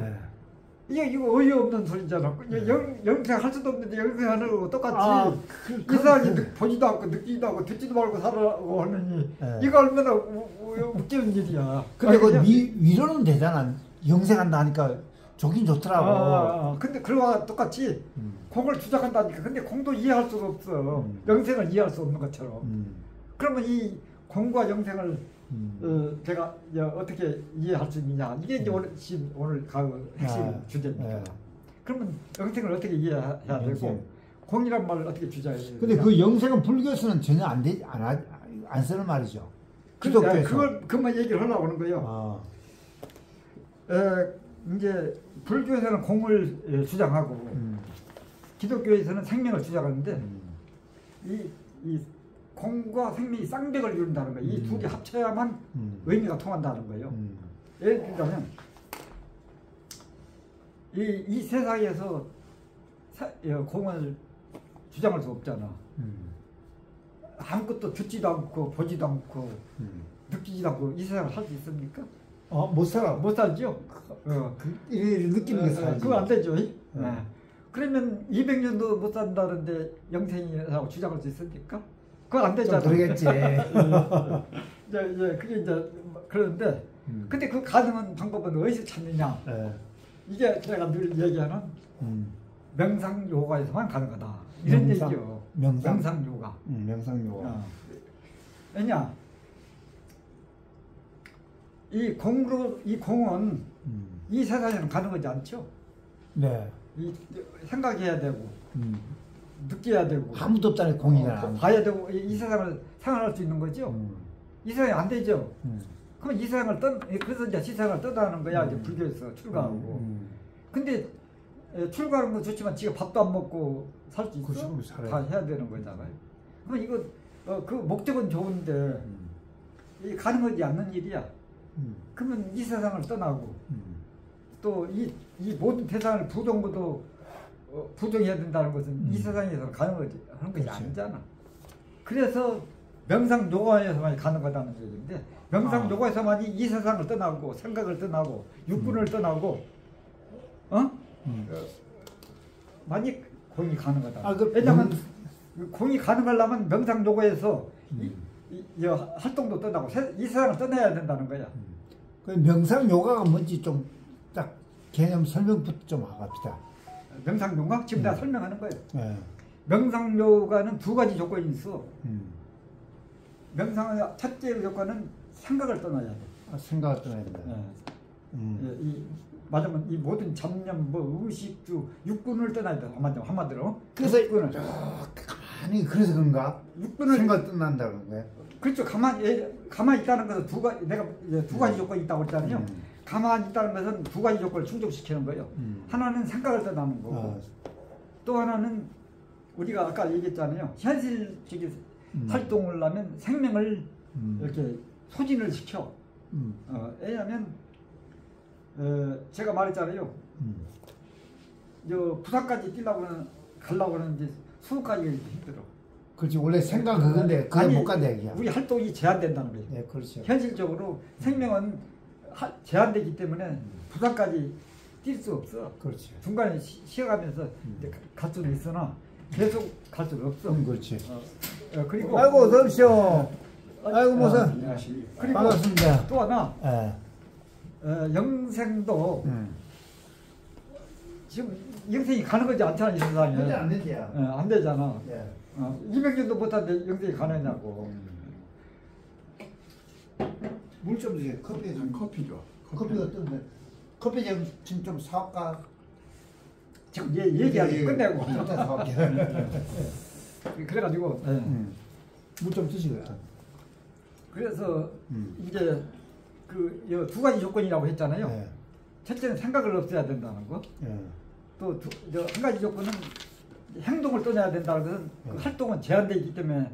Speaker 1: 이거 어이없는 소리잖아. 영생할 수도 없는데 영생하는 거고 똑같이 이 사람이 보지도 않고 느끼지도 않고 듣지도 말고 살아고 하느니 이거 얼마나 웃기는 일이야.
Speaker 2: 근데 그 위로는 되잖아. 영생한다 하니까 좋긴 좋더라고.
Speaker 1: 근데 그거와 똑같이 공을 주장한다니까. 근데 공도 이해할 수가 없어. 영생을 이해할 수 없는 것처럼. 그러면 이 공과 영생을 제가 어떻게 이해할 수 있느냐. 이게 이제 오늘 핵심 주제입니다. 그러면 영생을 어떻게 이해해야 되고 공이란 말을 어떻게 주장해야 되냐.
Speaker 2: 근데 그 영생은 불교에서는 전혀 안 쓰는 말이죠.
Speaker 1: 기독교에서. 그만 얘기를 하려고 하는 거예요. 이제 불교에서는 공을 주장하고 기독교에서는 생명을 주장하는데 이 공과 생명이 쌍벽을 이룬다는 거예요. 이 둘이 합쳐야만 의미가 통한다는 거예요. 예를 들자면 이 세상에서 공을 주장할 수 없잖아. 아무것도 듣지도 않고 보지도 않고 느끼지도 않고 이 세상을 살 수 있습니까?
Speaker 2: 못 살아.
Speaker 1: 못 살죠.
Speaker 2: 느끼는 게 살지.
Speaker 1: 그거 안 되죠. 그러면 200년도 못 산다는데 영생이라고 주장할 수 있습니까? 그거 안 되잖아.
Speaker 2: 그러겠지.
Speaker 1: 그게 이제 그러는데 근데 그 가능한 방법은 어디서 찾느냐? 이게 제가 늘 얘기하는 명상 요가에서만 가능하다. 이런 얘기요. 명상 요가.
Speaker 2: 명상 요가.
Speaker 1: 왜냐? 이 공은 이 세상에는 가능하지 않죠. 생각해야 되고 느껴야 되고
Speaker 2: 아무도 없잖아요. 공이나
Speaker 1: 봐야 되고 이 세상을 생활할 수 있는 거죠. 이 세상이 안 되죠. 그럼 이 세상을 그래서 이제 세상을 떠나는 거야. 이제 불교에서 출가하고. 근데 출가하는 건 좋지만 지가 밥도 안 먹고 살 수 있어? 다 해야 되는 거잖아요. 그럼 이거 그 목적은 좋은데 이 가능하지 않는 일이야. 그러면 이 세상을 떠나고 또 이 모든 세상을 부정해야 된다는 것은 이 세상에서 가능하지 하는 것이 아니잖아. 그래서 명상 요가에서만 가능하다는 얘기인데 명상 요가에서만이 이 세상을 떠나고 생각을 떠나고 육군을 떠나고 만약 공이 가능하다. 왜냐하면 공이 가능하려면 명상 요가에서 활동도 떠나고 이 세상을 떠나야 된다는 거야.
Speaker 2: 그 명상 요가가 뭔지 좀 딱 개념 설명부터 좀 합시다.
Speaker 1: 명상 요가? 지금 내가 설명하는 거예요. 명상 요가는 두 가지 조건이 있어. 명상의 첫째 조건은 생각을 떠나야 돼.
Speaker 2: 생각을 떠나야 된다.
Speaker 1: 맞으면 이 모든 잡념, 뭐 의식주, 육군을 떠나야 돼. 한마디로.
Speaker 2: 그래서
Speaker 1: 육군을.
Speaker 2: 가만히 그래서 그런가?
Speaker 1: 육군을
Speaker 2: 생각 떠난다는 거야.
Speaker 1: 그렇죠. 가만히 있다는 것은 내가 이제 두 가지 조건이 있다고 했잖아요. 가만히 있다는 것은 두 가지 조건을 충족시키는 거예요. 하나는 생각을 떠나는 거고, 또 하나는 우리가 아까 얘기했잖아요. 현실적인 활동을 하면 생명을 이렇게 소진을 시켜. 왜냐하면 제가 말했잖아요. 부산까지 가려고 하는데 수업까지 힘들어.
Speaker 2: 그렇지. 원래 생각 그건데 그걸 못 간다 얘기야.
Speaker 1: 우리 활동이 제한된다는 거예요.
Speaker 2: 네, 그렇죠.
Speaker 1: 현실적으로 생명은 제한되기 때문에 부산까지 뛸 수 없어.
Speaker 2: 그렇지.
Speaker 1: 중간에 쉬어가면서 이제 갈 수는 있으나 계속 갈 수는 없어.
Speaker 2: 그렇지.
Speaker 1: 그리고
Speaker 2: 아이고 어서 오십시오. 아이고 모사.
Speaker 1: 그리고
Speaker 2: 반갑습니다.
Speaker 1: 또 하나 영생도 지금 영생이 가는 거지 않잖아 이 세상에.
Speaker 2: 근데 안 된대요.
Speaker 1: 안 되잖아.
Speaker 2: 예.
Speaker 1: 200년도 못하는데 영생이 가느냐고.
Speaker 2: 물 좀 주세요. 커피 좀.
Speaker 3: 커피가
Speaker 2: 어떤데? 커피 지금 좀 사올까?
Speaker 1: 지금 얘기하지 끝내고.
Speaker 2: 일단 사올게.
Speaker 1: 그래가지고
Speaker 2: 물 좀 드시고요.
Speaker 1: 그래서 이제 그 두 가지 조건이라고 했잖아요.
Speaker 2: 네.
Speaker 1: 첫째는 생각을 없애야 된다는 거.
Speaker 2: 네.
Speaker 1: 또 한 가지 조건은 행동을 떠나야 된다는 것은 그 활동은 제한되어 있기 때문에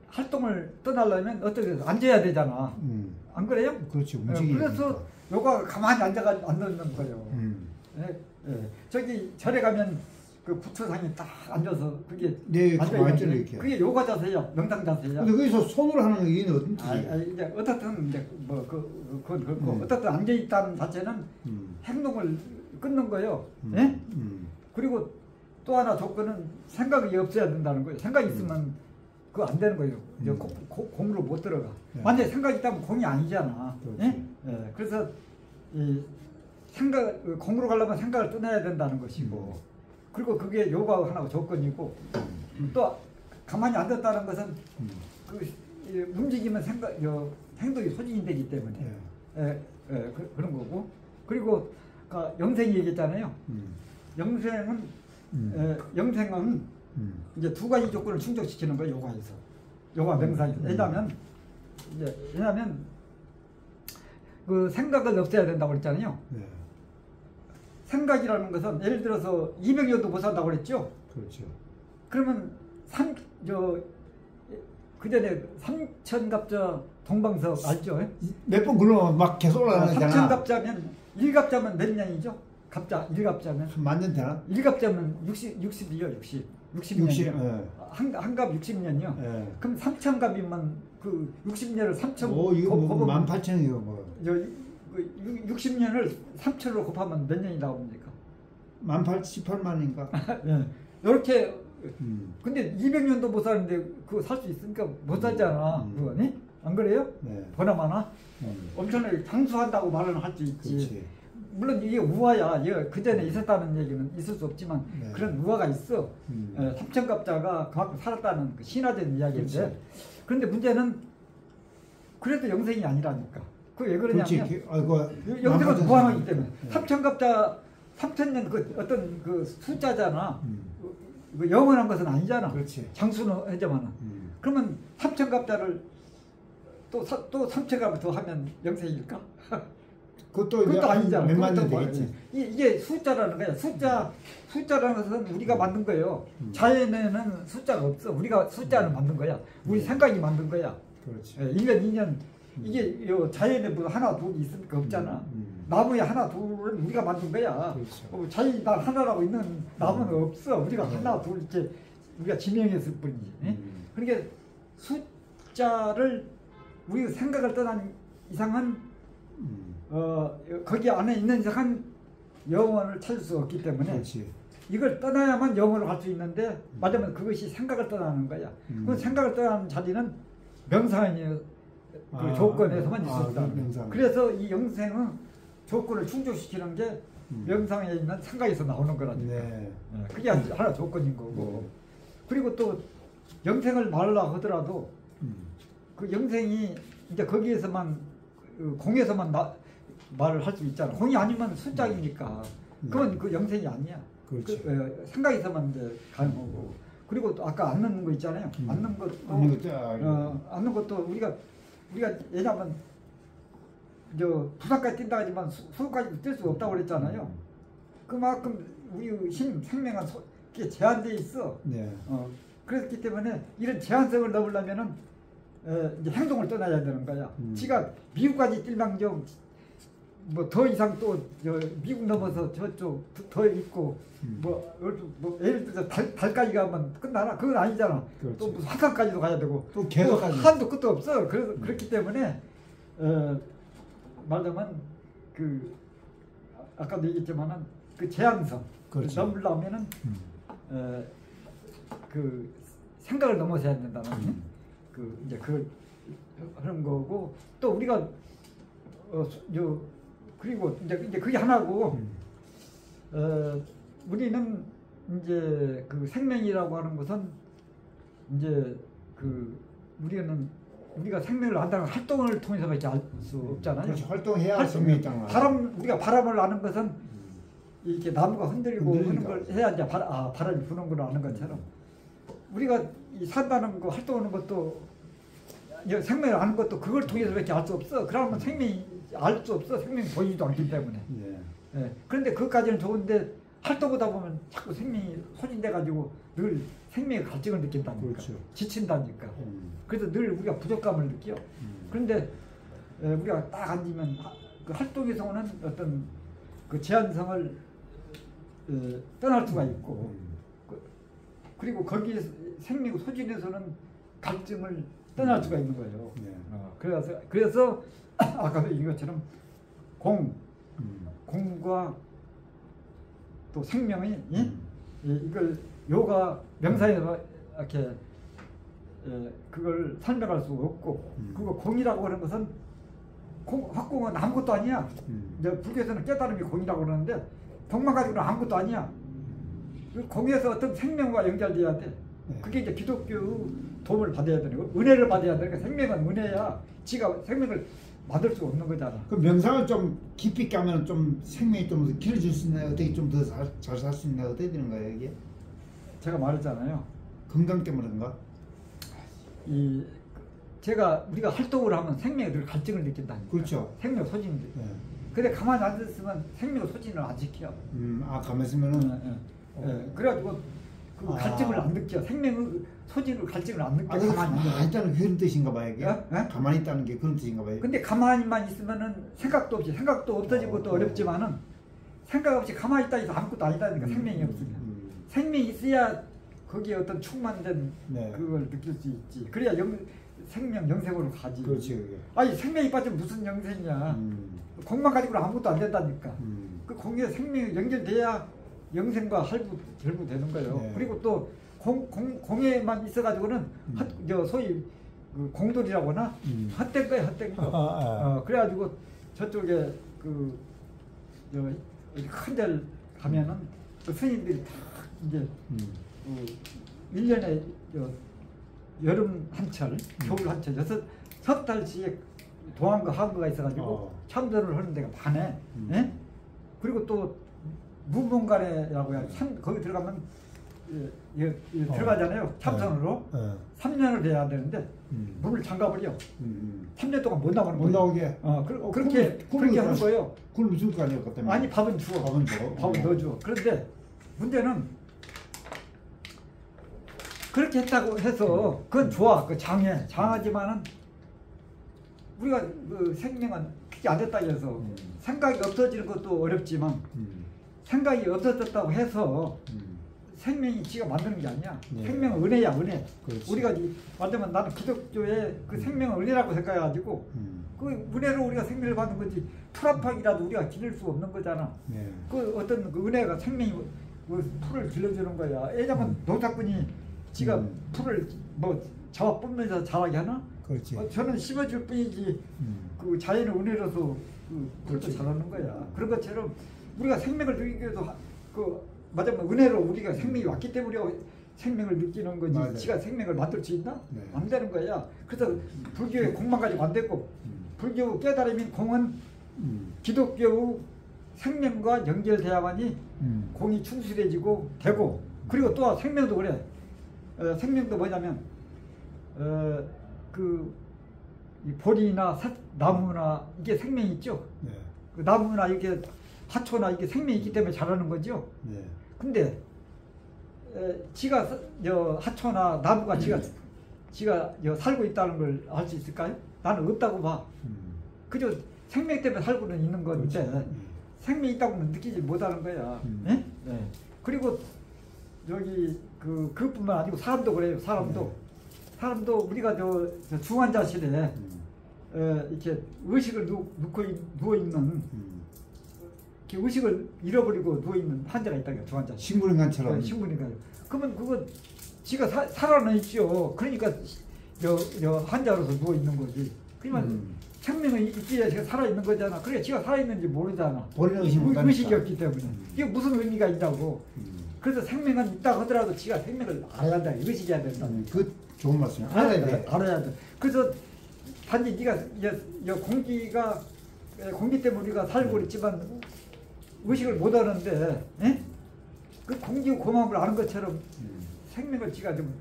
Speaker 1: 활동을 떠나려면 어떻게 앉아야 되잖아. 안 그래요?
Speaker 2: 그렇지. 움직이니까.
Speaker 1: 그래서 요가 가만히 앉는 거예요. 저기 절에 가면 그 부처상이 딱 앉아서 그게
Speaker 2: 네, 가만히 있잖아요, 이렇게.
Speaker 1: 그게 요가 자세야, 명상 자세야.
Speaker 2: 근데 거기서 손으로 하는 거 이게 어떤 뜻이에요?
Speaker 1: 이제 어떻든 이제 어떻든 앉아 있다는 자체는 행동을 끊는 거예요. 예? 그리고 또 하나 조건은 생각이 없어야 된다는 거예요. 생각이 있으면 그거 안 되는 거예요. 공으로 못 들어가.
Speaker 2: 네.
Speaker 1: 만약에 생각이 있다면 공이 아니잖아. 예? 예. 그래서 이 공으로 가려면 생각을 떠나야 된다는 것이고, 그리고 그게 요가 하나 조건이고, 또 가만히 앉았다는 것은 움직이면 행동이 소진이 되기 때문에 그런 거고, 그리고 영생이 얘기했잖아요. 영생은 이제 두 가지 조건을 충족시키는 거예요. 요가에서, 요가 명상에서. 왜냐하면 그 생각을 없애야 된다고 그랬잖아요. 생각이라는 것은 예를 들어서 200년도 못 산다고 그랬죠.
Speaker 2: 그렇죠.
Speaker 1: 그러면 그 전에 삼천갑자 동방석 알죠?
Speaker 2: 몇 번 굴러면 막 계속 올라가잖아.
Speaker 1: 삼천갑자면 1갑자면 몇 년이죠? 갑자 1갑자면
Speaker 2: 맞는 되나?
Speaker 1: 1갑자면 60이요. 60년이요. 한갑 60년이요.
Speaker 2: 예.
Speaker 1: 그럼 3천갑이면 그 60년을 3천
Speaker 2: 이거 뭐 18,000이요 뭐.
Speaker 1: 60년을 3천으로 곱하면 몇 년이 나옵니까?
Speaker 2: 18,000인가?
Speaker 1: 예. 이렇게 근데 200년도 못 사는데 그거 살 수 있으니까 못 살잖아. 그거니? 안 그래요?
Speaker 2: 네.
Speaker 1: 보나마나 엄청나게 장수한다고 말은 할 수 있지.
Speaker 2: 그렇지.
Speaker 1: 물론 이게 우화야. 그 전에 있었다는 얘기는 있을 수 없지만 그런 우화가 있어. 삼천갑자가 그만큼 살았다는 그 신화된 이야기인데. 그렇지. 그런데 문제는 그래도 영생이 아니라니까. 그게 왜 그러냐면 영생은 무한하기 때문에 삼천갑자 3,000년 그 어떤 그 숫자잖아. 그 영원한 것은 아니잖아.
Speaker 2: 그렇지.
Speaker 1: 장수는 하지만은. 그러면 삼천갑자를 또 3천갑을 더 하면 영생일까? 그것도 아니잖아.
Speaker 2: 몇만 년 되겠지.
Speaker 1: 이게 숫자라는 거야. 숫자라는 것은 우리가 만든 거예요. 자연에는 숫자가 없어. 우리가 숫자를 만든 거야. 우리 생각이 만든 거야.
Speaker 2: 그렇지.
Speaker 1: 1년, 2년. 이게 자연에 뭐 하나, 둘이 있으니까 없잖아. 나무에 하나, 둘은 우리가 만든 거야. 그렇죠. 자연이 다 하나라고 있는 나무는 없어. 우리가 하나, 둘 이렇게 우리가 지명했을 뿐이지. 그러니까 숫자를 우리가 생각을 떠난 이상은 거기 안에 있는 이상은 영혼을 찾을 수 없기 때문에
Speaker 2: 그렇지.
Speaker 1: 이걸 떠나야만 영혼을 갈 수 있는데 맞으면 그것이 생각을 떠나는 거야. 그 생각을 떠나는 자리는 명상이 그 조건에서만 있을 수 있다. 그래서 이 영생은 조건을 충족시키는 게 명상에 있는 생각에서 나오는 거라니까. 그게 하나 조건인 거고. 그리고 또 영생을 말하려고 하더라도 그 영생이 이제 거기에서만 공에서만 말을 할 수 있잖아. 공이 아니면 순장이니까. 그건 그 영생이 아니야.
Speaker 2: 그렇죠.
Speaker 1: 생각에서만 이제 가능하고. 그리고 또 아까 앉는 거 있잖아요. 앉는 것도 앉는 것도 우리가 왜냐면 저 부산까지 뛴다 하지만 수도까지 뛸 수 없다고 그랬잖아요. 그만큼 우리 생명은 그게 제한돼 있어.
Speaker 2: 네.
Speaker 1: 그렇기 때문에 이런 제한성을 넣으려면은 이제 행동을 떠나야 되는 거야. 지가 미국까지 뛸망정 뭐 더 이상 또 미국 넘어서 저쪽 더 있고 뭐 예를 들어서 달까지 가면 끝나나? 그건 아니잖아.
Speaker 2: 그렇지.
Speaker 1: 또 무슨 화산까지도 가야 되고
Speaker 2: 또 계속
Speaker 1: 한도 끝도 없어. 그래서 그렇기 때문에 말하자면 그 아까도 얘기했지만은 그 제한성
Speaker 2: 그렇지.
Speaker 1: 넘으려면은 그 생각을 넘어서야 된다는 그 이제 그 하는 거고 또 우리가 그리고 이제 그게 하나고 우리는 이제 그 생명이라고 하는 것은 이제 그 우리가 생명을 안다는 활동을 통해서밖에 알 수 없잖아요.
Speaker 2: 그렇죠. 활동해야 생명이 있잖아요.
Speaker 1: 우리가 바람을 아는 것은 이렇게 나무가 흔들리고 하는 걸 해야 이제 바람이 부는구나 아는 것처럼 우리가 산다는 거 활동하는 것도 생명을 아는 것도 그걸 통해서밖에 알 수 없어. 그러면 생명이 알 수 없어. 생명이 보이지도 않기 때문에. 예. 그런데 그것까지는 좋은데 활동하다 보면 자꾸 생명이 소진돼 가지고 늘 생명의 갈증을 느낀다니까.
Speaker 2: 그렇죠.
Speaker 1: 지친다니까. 그래서 늘 우리가 부족감을 느껴. 그런데 우리가 딱 앉으면 그 활동에서 오는 어떤 그 제한성을 떠날 수가 있고 그리고 거기에 생명 소진에서는 갈증을 떠날 수가 있는 거예요. 그래서 아까도 얘기한 것처럼 공과 또 생명이 이걸 요가 명사에서 이렇게 그걸 설명할 수 없고 그리고 공이라고 하는 것은 확공은 아무것도 아니야. 이제 불교에서는 깨달음이 공이라고 그러는데 공만 가지고는 아무것도 아니야. 그 공에서 어떤 생명과 연결돼야 돼. 그게 이제 기독교 도움을 받아야 되는 거, 은혜를 받아야 되는 거. 생명은 은혜야. 지가 생명을 만들 수 없는 거잖아.
Speaker 2: 그 명상을 좀 깊이 있게 하면 좀 생명이 좀 더 길어질 수 있나요? 어떻게 좀 더 잘 살 수 있나요? 어떻게 되는 거예요 이게?
Speaker 1: 제가 말했잖아요.
Speaker 2: 건강 때문인가?
Speaker 1: 우리가 활동을 하면 생명에 늘 갈증을 느낀다니까.
Speaker 2: 그렇죠.
Speaker 1: 생명 소진이. 근데 가만히 앉았으면 생명 소진을 안 지켜.
Speaker 2: 가만히 있으면은.
Speaker 1: 그래가지고 그 갈증을 안 느껴. 생명의 소진을 갈증을 안 느껴.
Speaker 2: 가만히 있다는 게 그런 뜻인가 봐요 이게. 가만히 있다는 게 그런 뜻인가 봐요.
Speaker 1: 근데 가만히만 있으면은 생각도 없어지고 또 어렵지만은 생각 없이 가만히 있다 해서 아무것도 아니다니까. 생명이 없으면. 생명이 있어야 거기에 어떤 충만된 그걸 느낄 수 있지. 그래야 생명 영생으로 가지.
Speaker 2: 그렇지.
Speaker 1: 아니 생명이 빠지면 무슨 영생이야. 공만 가지고는 아무것도 안 된다니까. 그 공에 생명이 연결돼야 영생과 결부되는 거예요. 그리고 또 공에만 있어가지고는 소위 그 공돌이라고 하나 헛된 거야 헛된 거. 그래가지고 저쪽에 큰 데를 가면은 그 스님들이 다 이제 1년에 여름 한철, 겨울 한철, 석 달씩 동안거 한거가 있어가지고 참선을 하는 데가 많네. 그리고 또 무문간에라고 해야 거기 들어가면 들어가잖아요. 참선으로 3년을 돼야 되는데 문을 잠가버려. 3년 동안 못 나가는 거예요.
Speaker 2: 못 나오게.
Speaker 1: 그렇게 하는 거예요.
Speaker 2: 굴을 줄 거 아니에요, 그때.
Speaker 1: 아니 밥은 주어. 밥은 넣어줘. 그런데 문제는 그렇게 했다고 해서 그건 좋아. 그 장하지만은 우리가 그 생명은 그게 안 됐다 해서 생각이 없어지는 것도 어렵지만 생각이 없어졌다고 해서 생명이 지가 만드는 게 아니야. 생명은 은혜야, 은혜.
Speaker 2: 그렇지.
Speaker 1: 우리가 말하자면 나는 기독교의 그 생명은 은혜라고 생각해가지고 그 은혜로 우리가 생명을 받는 거지 풀압하기라도 우리가 기를 수 없는 거잖아. 그 어떤 그 은혜가 생명이 풀을 길러주는 거야. 왜냐면 농사꾼이 지가 풀을 잡아 뽑으면서 자라게 하나?
Speaker 2: 그렇지.
Speaker 1: 저는 심어줄 뿐이지 그 자연의 은혜로서 풀도 자라는 거야. 그런 것처럼 우리가 생명을 느끼기 위해서 맞아면 은혜로 우리가 생명이 왔기 때문에 생명을 느끼는 거지.
Speaker 2: 맞아요.
Speaker 1: 지가 생명을 만들 수 있나? 안 되는 거야. 그래서 불교의 공만 가지고 안 되고 불교 깨달음인 공은 기독교의 생명과 연결돼야만이 공이 충실해지고 되고, 그리고 또 생명도 그래. 생명도 뭐냐면 이 보리나 나무나 이게 생명이 있죠.
Speaker 2: 네.
Speaker 1: 그 나무나 이게 화초나 이게 생명이 있기 때문에 자라는 거죠.
Speaker 2: 네.
Speaker 1: 근데 지가 화초나 나무가 지가 살고 있다는 걸 알 수 있을까요? 나는 없다고 봐. 그저 생명 때문에 살고는 있는 건데
Speaker 2: 그렇죠.
Speaker 1: 생명이 있다고는 느끼지 못하는 거야. 네? 네. 그리고 여기 그뿐만 아니고 사람도 그래요. 사람도 우리가 저 중환자실에 이렇게 의식을 누워 있는 이렇게 의식을 잃어버리고 누워 있는 환자가 있다고요. 중환자.
Speaker 2: 식물인간처럼.
Speaker 1: 식물인간. 그러면 그건 지가 살아나 있죠. 그러니까 환자로서 누워 있는 거지. 그러면 생명이 있기에 지가 살아 있는 거잖아. 그래, 지가 살아 있는지 모르잖아.
Speaker 2: 본인 의식이
Speaker 1: 없기 때문에. 이게 무슨 의미가 있냐고. 그래서 생명은 있다 하더라도 지가 생명을 알아야 한다. 의식해야 된다.
Speaker 2: 그 좋은 말씀이야. 알아야 돼.
Speaker 1: 알아야 돼. 그래서 단지 네가 공기 때문에 우리가 살고 있지만 의식을 못 하는데, 그 공기 고마움을 아는 것처럼 생명을 지가 좀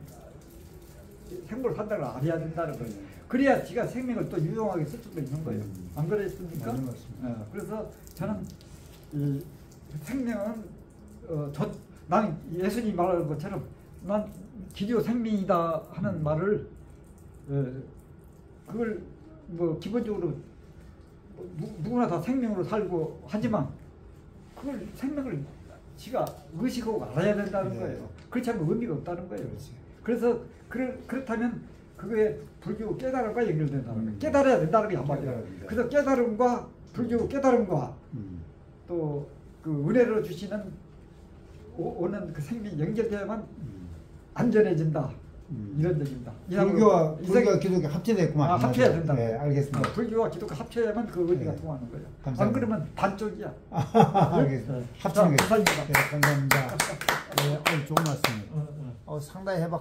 Speaker 1: 생물을 산다고 알아야 된다는 거예요. 그래야 지가 생명을 또 유용하게 쓸 수도 있는 거예요. 안 그랬습니까? 그래서 저는 이 생명은 난 예수님이 말하는 것처럼 난 기교 생명이다 하는 말을 그걸 뭐 기본적으로 누구나 다 생명으로 살고 하지만 그걸 생명을 지가 의식하고 알아야 된다는 거예요. 그렇지 않으면 의미가 없다는 거예요. 그래서 그렇다면 그게 불교 깨달음과 연결된다는 거예요. 깨달아야 된다는 게 한마디예요. 그래서 깨달음과 불교 깨달음과 또 그 은혜로 주시는 오는 그 생명이 연결되어야만 안전해진다. 이런 얘기입니다.
Speaker 2: 불교와 기독교 합쳐됐구만.
Speaker 1: 합쳐야 된다.
Speaker 2: 네, 알겠습니다.
Speaker 1: 불교와 기독교 합쳐야만 그 의미가 통하는 거예요.
Speaker 2: 감사합니다.
Speaker 1: 안 그러면 반쪽이야.
Speaker 2: 알겠습니다. 합치는 게.
Speaker 1: 감사합니다.
Speaker 2: 네, 감사합니다. 네, 좋은 말씀이에요. 상당히 해박하고.